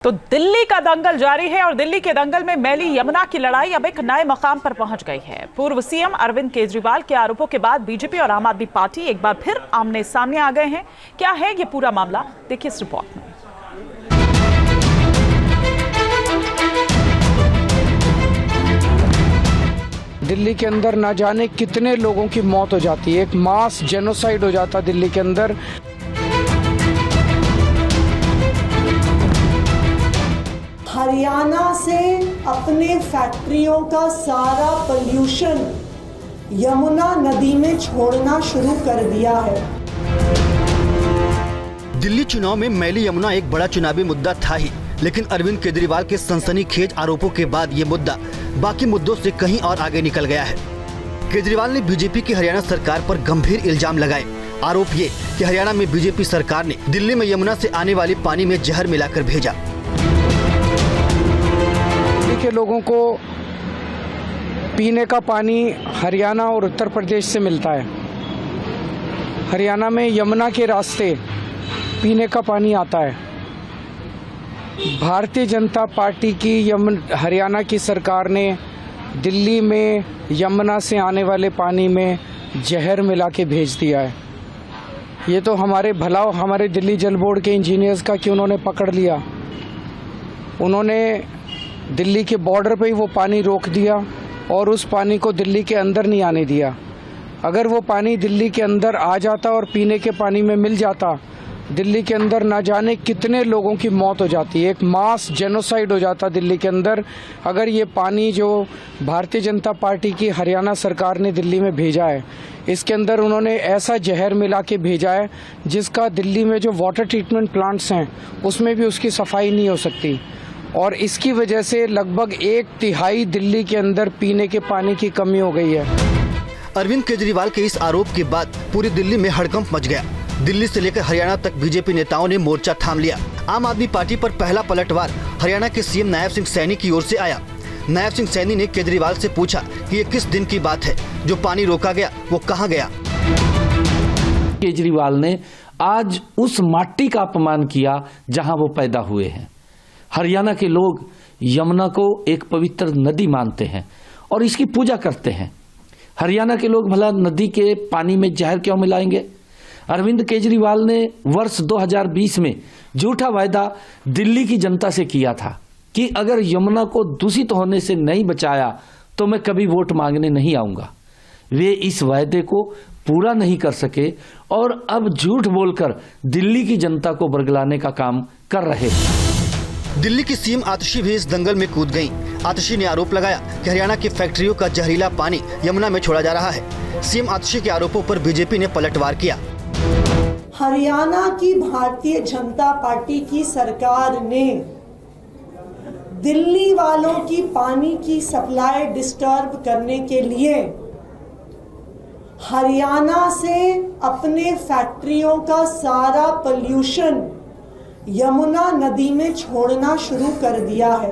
तो दिल्ली का दंगल जारी है और दिल्ली के दंगल में मैली यमुना की लड़ाई अब एक नए मकाम पर पहुंच गई है। पूर्व सीएम अरविंद केजरीवाल के आरोपों के बाद बीजेपी और आम आदमी पार्टी एक बार फिर आमने सामने आ गए हैं। क्या है ये पूरा मामला, देखिए इस रिपोर्ट में। दिल्ली के अंदर ना जाने कितने लोगों की मौत हो जाती है, एक मास जेनोसाइड हो जाता दिल्ली के अंदर। हरियाणा से अपने फैक्ट्रियों का सारा पोल्यूशन यमुना नदी में छोड़ना शुरू कर दिया है। दिल्ली चुनाव में मैली यमुना एक बड़ा चुनावी मुद्दा था ही, लेकिन अरविंद केजरीवाल के सनसनीखेज आरोपों के बाद ये मुद्दा बाकी मुद्दों से कहीं और आगे निकल गया है। केजरीवाल ने बीजेपी की हरियाणा सरकार पर गंभीर इल्जाम लगाए। आरोप ये कि हरियाणा में बीजेपी सरकार ने दिल्ली में यमुना से आने वाले पानी में जहर मिलाकर भेजा। के लोगों को पीने का पानी हरियाणा और उत्तर प्रदेश से मिलता है। हरियाणा में यमुना के रास्ते पीने का पानी आता है। भारतीय जनता पार्टी की हरियाणा की सरकार ने दिल्ली में यमुना से आने वाले पानी में जहर मिला के भेज दिया है। ये तो हमारे भला हमारे दिल्ली जल बोर्ड के इंजीनियर्स का कि उन्होंने पकड़ लिया। उन्होंने दिल्ली के बॉर्डर पे ही वो पानी रोक दिया और उस पानी को दिल्ली के अंदर नहीं आने दिया। अगर वो पानी दिल्ली के अंदर आ जाता और पीने के पानी में मिल जाता, दिल्ली के अंदर ना जाने कितने लोगों की मौत हो जाती है, एक मास जेनोसाइड हो जाता दिल्ली के अंदर। अगर ये पानी जो भारतीय जनता पार्टी की हरियाणा सरकार ने दिल्ली में भेजा है, इसके अंदर उन्होंने ऐसा जहर मिला के भेजा है जिसका दिल्ली में जो वाटर ट्रीटमेंट प्लांट्स हैं उसमें भी उसकी सफाई नहीं हो सकती। और इसकी वजह से लगभग 1/3 दिल्ली के अंदर पीने के पानी की कमी हो गई है। अरविंद केजरीवाल के इस आरोप के बाद पूरी दिल्ली में हड़कंप मच गया। दिल्ली से लेकर हरियाणा तक बीजेपी नेताओं ने मोर्चा थाम लिया। आम आदमी पार्टी पर पहला पलटवार हरियाणा के सीएम नायब सिंह सैनी की ओर से आया। नायब सिंह सैनी ने केजरीवाल से पूछा कि ये किस दिन की बात है, जो पानी रोका गया वो कहाँ गया। केजरीवाल ने आज उस माटी का अपमान किया जहाँ वो पैदा हुए हैं। हरियाणा के लोग यमुना को एक पवित्र नदी मानते हैं और इसकी पूजा करते हैं। हरियाणा के लोग भला नदी के पानी में जहर क्यों मिलाएंगे? अरविंद केजरीवाल ने वर्ष 2020 में झूठा वायदा दिल्ली की जनता से किया था कि अगर यमुना को दूषित होने से नहीं बचाया तो मैं कभी वोट मांगने नहीं आऊंगा। वे इस वायदे को पूरा नहीं कर सके और अब झूठ बोलकर दिल्ली की जनता को बरगलाने का काम कर रहे हैं। दिल्ली की सीएम आतिशी भी इस दंगल में कूद गईं। आतिशी ने आरोप लगाया कि हरियाणा की फैक्ट्रियों का जहरीला पानी यमुना में छोड़ा जा रहा है। सीएम आतिशी के आरोपों पर बीजेपी ने पलटवार किया। हरियाणा की भारतीय जनता पार्टी की सरकार ने दिल्ली वालों की पानी की सप्लाई डिस्टर्ब करने के लिए हरियाणा से अपने फैक्ट्रियों का सारा पोल्यूशन यमुना नदी में छोड़ना शुरू कर दिया है।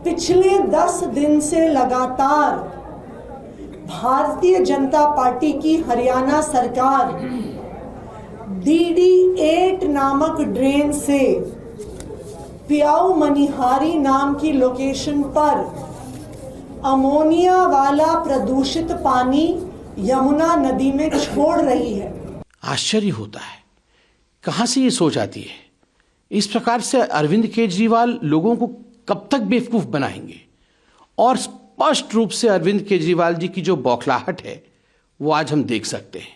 पिछले 10 दिन से लगातार भारतीय जनता पार्टी की हरियाणा सरकार DD8 नामक ड्रेन से प्याऊ मनिहारी नाम की लोकेशन पर अमोनिया वाला प्रदूषित पानी यमुना नदी में छोड़ रही है। आश्चर्य होता है, कहां से ये सोच आती है? इस प्रकार से अरविंद केजरीवाल लोगों को कब तक बेवकूफ बनाएंगे? और स्पष्ट रूप से अरविंद केजरीवाल जी की जो बौखलाहट है वो आज हम देख सकते हैं।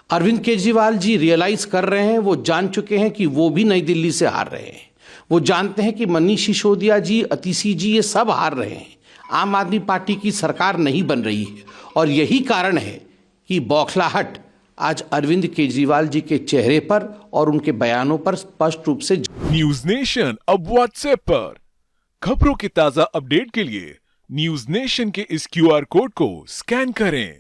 अरविंद केजरीवाल जी रियलाइज कर रहे हैं, वो जान चुके हैं कि वो भी नई दिल्ली से हार रहे हैं। वो जानते हैं कि मनीष सिसोदिया जी, अतिशी जी, ये सब हार रहे हैं। आम आदमी पार्टी की सरकार नहीं बन रही है और यही कारण है कि बौखलाहट आज अरविंद केजरीवाल जी के चेहरे पर और उनके बयानों पर स्पष्ट रूप से। न्यूज नेशन अब व्हाट्सएप पर खबरों के ताजा अपडेट के लिए न्यूज नेशन के इस QR कोड को स्कैन करें।